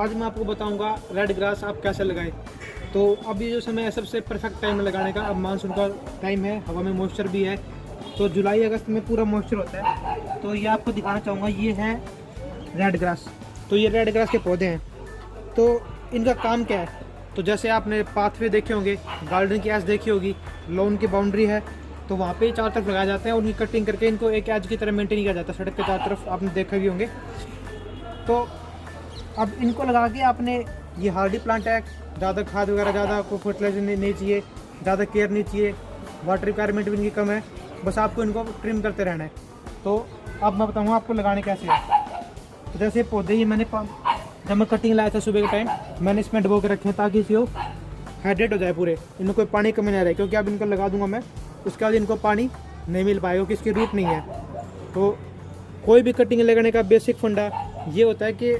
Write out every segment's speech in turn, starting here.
आज मैं आपको बताऊंगा रेड ग्रास आप कैसे लगाएं। तो अभी जो समय है सबसे परफेक्ट टाइम है लगाने का। अब मानसून का टाइम है, हवा में मॉइस्चर भी है, तो जुलाई अगस्त में पूरा मॉइस्चर होता है। तो ये आपको दिखाना चाहूँगा, ये है रेड ग्रास। तो ये रेड ग्रास के पौधे हैं। तो इनका काम क्या है? तो जैसे आपने पाथवे देखे होंगे, गार्डन की एज देखी होगी, लॉन की बाउंड्री है, तो वहाँ पे चारों तरफ लगाए जाते हैं और उनकी कटिंग करके इनको एक एज की तरह मेंटेन किया जाता है। सड़क के चारों तरफ आपने देखे भी होंगे। तो अब इनको लगा के आपने, ये हार्डी प्लांट है, ज़्यादा खाद वगैरह, ज़्यादा को फर्टिलाइजर नहीं चाहिए, ज़्यादा केयर नहीं चाहिए, वाटर रिक्वायरमेंट भी इनकी कम है, बस आपको इनको ट्रिम करते रहना है। तो अब मैं बताऊँगा आपको लगाने कैसे है। तो जैसे पौधे ही मैंने जब मैं कटिंग लाया था सुबह के टाइम, मैंने इसमें डबो के रखे हैं ताकि इसे हाइड्रेट हो जाए पूरे, इनको कोई पानी कमी नहीं रहे। क्योंकि अब इनको लगा दूंगा मैं, उसके बाद इनको पानी नहीं मिल पाएगा क्योंकि इसकी रूट नहीं है। तो कोई भी कटिंग लगाने का बेसिक फंडा ये होता है कि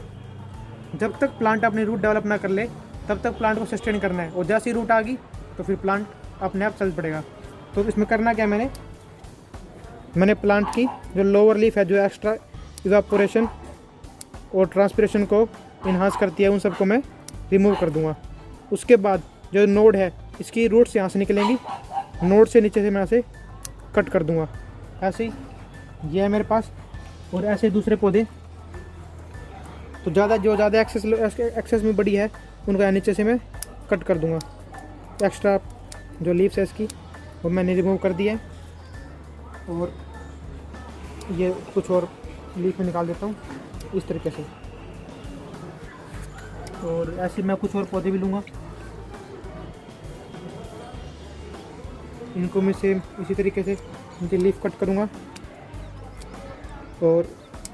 जब तक प्लांट अपनी रूट डेवलप ना कर ले तब तक प्लांट को सस्टेन करना है, और जैसी रूट आ गई तो फिर प्लांट अपने आप चल पड़ेगा। तो इसमें करना क्या, मैंने प्लांट की जो लोअर लीफ है, जो एक्स्ट्रा इवापोरेशन और ट्रांसपिरेशन को इन्हांस करती है, उन सबको मैं रिमूव कर दूंगा। उसके बाद जो नोड है, इसकी रूट्स यहाँ से निकलेंगी, नोड से नीचे से मैं ऐसे कट कर दूंगा। ऐसे ही ये है मेरे पास, और ऐसे दूसरे पौधे। तो जो ज़्यादा एक्सेस में बड़ी है उनको यहाँ नीचे से मैं कट कर दूंगा। एक्स्ट्रा जो लीव्स है इसकी वो मैंने रिमूव कर दिया है, और ये कुछ और लीफ में निकाल देता हूँ इस तरीके से। और ऐसे मैं कुछ और पौधे भी लूँगा, इनको मैं सेम इसी तरीके से इनकी लीफ कट करूँगा और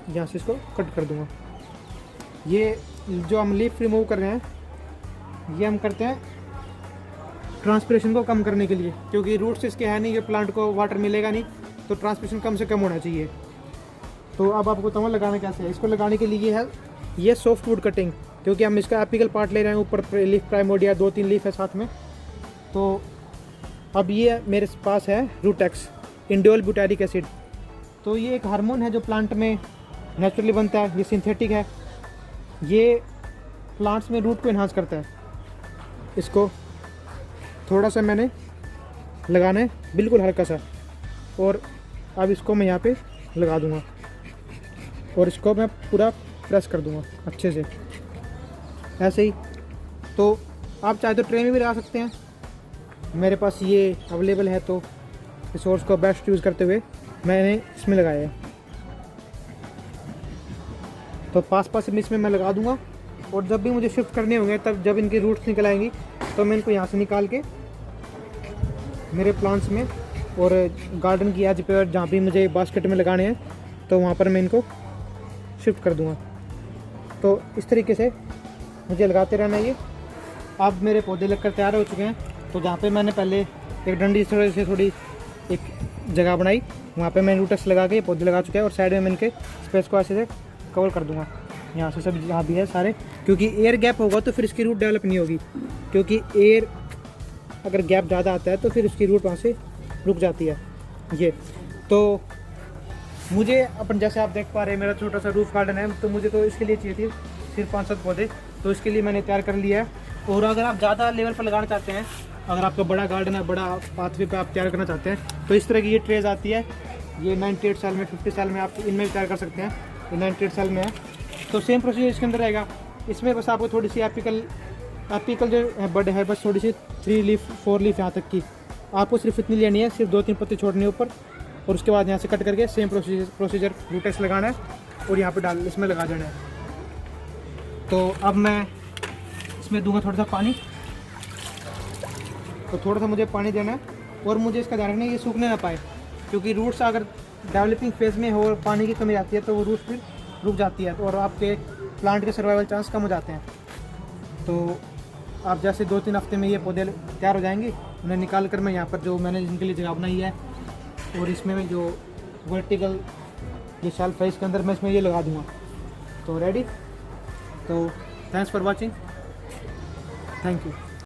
यहाँ से इसको कट कर दूँगा। ये जो हम लीफ रिमूव कर रहे हैं, ये हम करते हैं ट्रांसपिरेशन को कम करने के लिए, क्योंकि रूट्स इसके है नहीं, ये प्लांट को वाटर मिलेगा नहीं, तो ट्रांसपिरेशन कम से कम होना चाहिए। तो अब आपको बताऊँ लगाना कैसे है। इसको लगाने के लिए है ये सॉफ्ट वुड कटिंग, क्योंकि हम इसका एपिकल पार्ट ले रहे हैं, ऊपर लीफ प्राइमोर्डिया 2-3 लीफ है साथ में। तो अब ये मेरे पास है रूटेक्स इंडोल ब्यूटारिक एसिड। तो ये एक हार्मोन है जो प्लांट में नेचुरली बनता है, ये सिंथेटिक है, ये प्लांट्स में रूट को इन्हांस करता है। इसको थोड़ा सा मैंने लगाना है, बिल्कुल हल्का सा, और अब इसको मैं यहाँ पे लगा दूँगा और इसको मैं पूरा प्रेस कर दूँगा अच्छे से, ऐसे ही। तो आप चाहे तो ट्रे में भी लगा सकते हैं, मेरे पास ये अवेलेबल है, तो रिसोर्स को बेस्ट यूज़ करते हुए मैंने इसमें लगाया है। तो पास इसमें मैं लगा दूंगा, और जब भी मुझे शिफ्ट करने होंगे, तब जब इनकी रूट्स निकल आएंगी तो मैं इनको यहाँ से निकाल के मेरे प्लांट्स में और गार्डन की एज पे, और जहाँ भी मुझे बास्केट में लगाने हैं तो वहाँ पर मैं इनको शिफ्ट कर दूँगा। तो इस तरीके से मुझे लगाते रहना। ये अब मेरे पौधे लगकर तैयार हो चुके हैं। तो जहाँ पे मैंने पहले एक डंडी से थोड़ी एक जगह बनाई, वहाँ पे मैं रूटेक्स लगा के ये पौधे लगा चुके हैं, और साइड में मैं इनके स्पेस को ऐसे से कवर कर दूँगा। यहाँ से सब जहाँ भी है सारे, क्योंकि एयर गैप होगा तो फिर इसकी रूट डेवलप नहीं होगी, क्योंकि एयर अगर गैप ज़्यादा आता है तो फिर उसकी रूट वहाँ से रुक जाती है। ये तो मुझे अपन, जैसे आप देख पा रहे हैं, मेरा छोटा सा रूफ गार्डन है, तो मुझे तो इसके लिए चाहिए थी सिर्फ 5-7 पौधे, तो इसके लिए मैंने तैयार कर लिया है। और अगर आप ज़्यादा लेवल पर लगाना चाहते हैं, अगर आपका बड़ा गार्डन है, बड़ा पाथवे पे आप तैयार करना चाहते हैं, तो इस तरह की ये ट्रेज आती है। ये 98 साल में, 50 साल में आप इनमें भी तैयार कर सकते हैं। ये 98 साल में है, तो सेम प्रोसीजर इसके अंदर रहेगा। इसमें बस आपको थोड़ी सी एपिकल जो है बड़े है, बस थोड़ी सी 3 लीफ 4 लीफ यहाँ तक की आपको सिर्फ इतनी लेनी है, सिर्फ 2-3 पत्ते छोड़ने ऊपर, और उसके बाद यहाँ से कट करके सेम प्रोसीजर रूटेक्स लगाना है और यहाँ पे इसमें लगा देना है। तो अब मैं इसमें दूंगा थोड़ा सा पानी, तो थोड़ा सा मुझे पानी देना है, और मुझे इसका ध्यान रखना है ये सूखने ना पाए, क्योंकि रूट्स अगर डेवलपिंग फेज़ में हो और पानी की कमी आती है तो वो रूट्स फिर रुक जाती है, और आपके प्लांट के सर्वाइवल चांस कम हो जाते हैं। तो आप जैसे 2-3 हफ्ते में ये पौधे तैयार हो जाएंगे, उन्हें निकाल कर मैं यहाँ पर जो मैंने इनके लिए जगह बनाई है, और इसमें मैं जो वर्टिकल ये शेल्फ है इसके अंदर मैं इसमें ये लगा दूँगा। तो रेडी। तो thanks for watching, thank you.